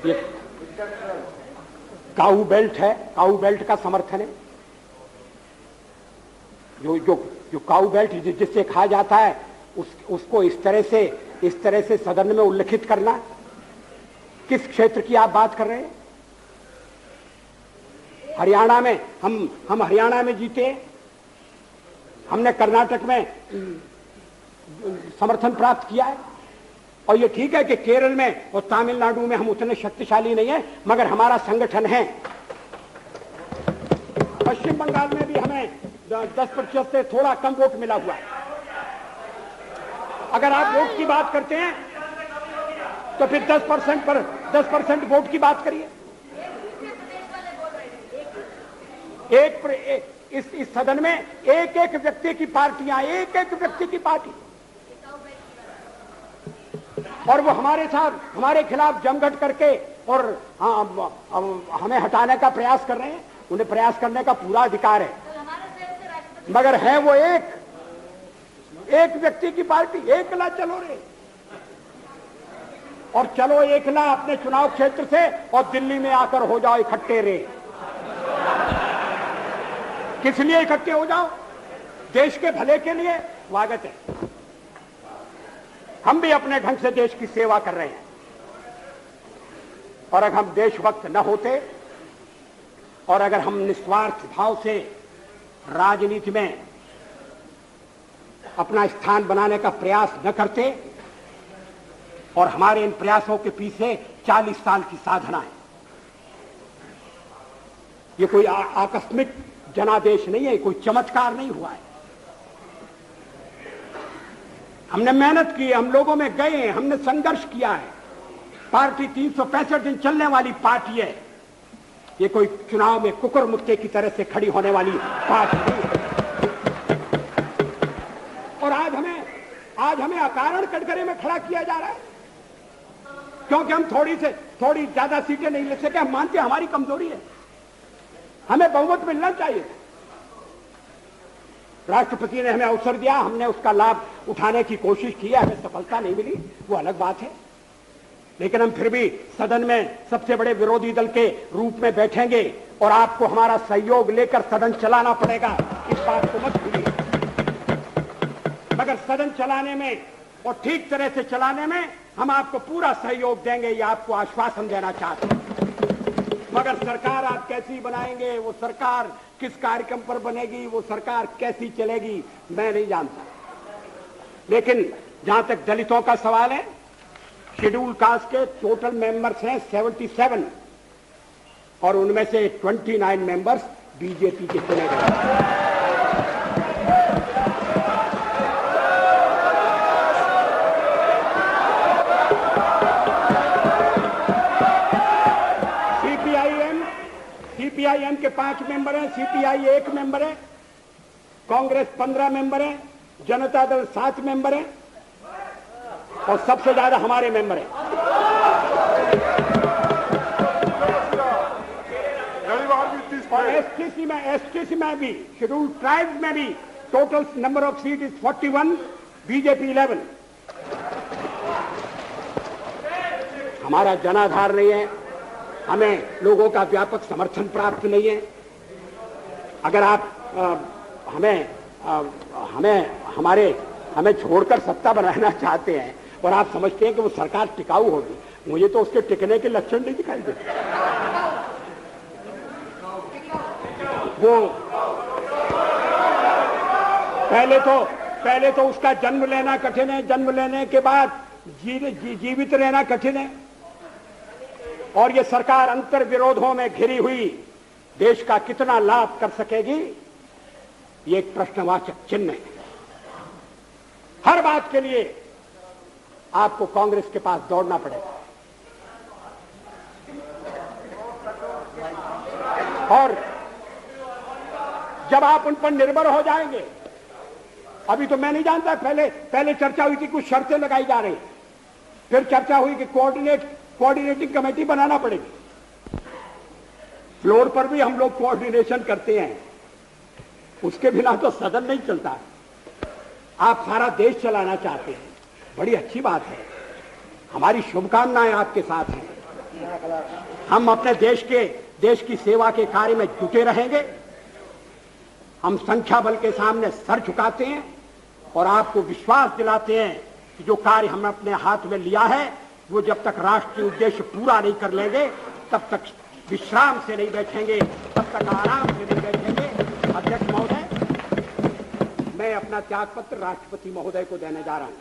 ये काऊ बेल्ट है, काऊ बेल्ट का समर्थन है। जो जो जो काऊ बेल्ट जिससे खा जाता है उसको इस तरह से सदन में उल्लेखित करना। किस क्षेत्र की आप बात कर रहे हैं? हरियाणा में हम हरियाणा में जीते, हमने कर्नाटक में समर्थन प्राप्त किया है। और ये ठीक है कि केरल में और तमिलनाडु में हम उतने शक्तिशाली नहीं है, मगर हमारा संगठन है। पश्चिम बंगाल में भी हमें 10% से थोड़ा कम वोट मिला हुआ है। अगर आप वोट की बात करते हैं तो फिर 10% वोट की बात करिए। इस सदन में एक एक व्यक्ति की पार्टियां, एक एक व्यक्ति की पार्टी, और वो हमारे साथ हमारे खिलाफ जमघट करके और हमें हटाने का प्रयास कर रहे हैं। उन्हें प्रयास करने का पूरा अधिकार है, मगर है वो एक व्यक्ति की पार्टी। एकला चलो रे, और चलो एकला अपने चुनाव क्षेत्र से, और दिल्ली में आकर हो जाओ इकट्ठे रे। किस लिए इकट्ठे हो जाओ? देश के भले के लिए। स्वागत है, हम भी अपने ढंग से देश की सेवा कर रहे हैं। और अगर हम देशभक्त न होते और अगर हम निस्वार्थ भाव से राजनीति में अपना स्थान बनाने का प्रयास न करते, और हमारे इन प्रयासों के पीछे 40 साल की साधना है। ये कोई आकस्मिक जनादेश नहीं है, कोई चमत्कार नहीं हुआ है। हमने मेहनत की है, हम लोगों में गए हैं, हमने संघर्ष किया है। पार्टी 365 दिन चलने वाली पार्टी है। ये कोई चुनाव में कुकुर मुक्के की तरह से खड़ी होने वाली पार्टी नहीं है। और आज हमें अकारण कटघरे में खड़ा किया जा रहा है, क्योंकि हम थोड़ी ज्यादा सीटें नहीं ले सके। हम मानते हैं हमारी कमजोरी है, हमें बहुमत मिलना चाहिए। राष्ट्रपति ने हमें अवसर दिया, हमने उसका लाभ उठाने की कोशिश की है, हमें सफलता नहीं मिली, वो अलग बात है। लेकिन हम फिर भी सदन में सबसे बड़े विरोधी दल के रूप में बैठेंगे, और आपको हमारा सहयोग लेकर सदन चलाना पड़ेगा, इस बात को मत भूलिए। मगर सदन चलाने में और ठीक तरह से चलाने में हम आपको पूरा सहयोग देंगे, ये आपको आश्वासन देना चाहते हैं। मगर सरकार आप कैसी बनाएंगे, वो सरकार किस कार्यक्रम पर बनेगी, वो सरकार कैसी चलेगी, मैं नहीं जानता। लेकिन जहां तक दलितों का सवाल है, शेड्यूल कास्ट के टोटल मेंबर्स हैं 77, और उनमें से 29 मेंबर्स बीजेपी के चुने गए। सीपीआईएम के 5 मेंबर हैं, सीपीआई 1 मेंबर है, कांग्रेस 15 मेंबर है, जनता दल 7 मेंबर है, और सबसे ज्यादा हमारे मेंबर हैं। और एसटीसी में भी, शेड्यूल ट्राइब्स में भी total number of seat is 41, BJP 11। हमारा जनाधार नहीं है, हमें लोगों का व्यापक समर्थन प्राप्त नहीं है। अगर आप हमें छोड़कर सत्ता बनाना चाहते हैं और आप समझते हैं कि वो सरकार टिकाऊ होगी, मुझे तो उसके टिकने के लक्षण नहीं दिखाई देते। वो पहले तो उसका जन्म लेना कठिन है, जन्म लेने के बाद जीवित रहना कठिन है, और ये सरकार अंतर विरोधों में घिरी हुई देश का कितना लाभ कर सकेगी, ये एक प्रश्नवाचक चिन्ह है। हर बात के लिए आपको कांग्रेस के पास दौड़ना पड़ेगा, और जब आप उन पर निर्भर हो जाएंगे, अभी तो मैं नहीं जानता, पहले चर्चा हुई थी, कुछ शर्तें लगाई जा रही, फिर चर्चा हुई कि कोऑर्डिनेटिंग कमेटी बनाना पड़ेगी। फ्लोर पर भी हम लोग कोऑर्डिनेशन करते हैं, उसके बिना तो सदन नहीं चलता। आप सारा देश चलाना चाहते हैं, बड़ी अच्छी बात है, हमारी शुभकामनाएं आपके साथ हैं। हम अपने देश की सेवा के कार्य में जुटे रहेंगे। हम संख्या बल के सामने सर झुकाते हैं और आपको विश्वास दिलाते हैं कि जो कार्य हमने अपने हाथ में लिया है वो जब तक राष्ट्रीय उद्देश्य पूरा नहीं कर लेंगे तब तक विश्राम से नहीं बैठेंगे, तब तक आराम से नहीं बैठेंगे। अध्यक्ष महोदय, मैं अपना त्यागपत्र राष्ट्रपति महोदय को देने जा रहा हूं।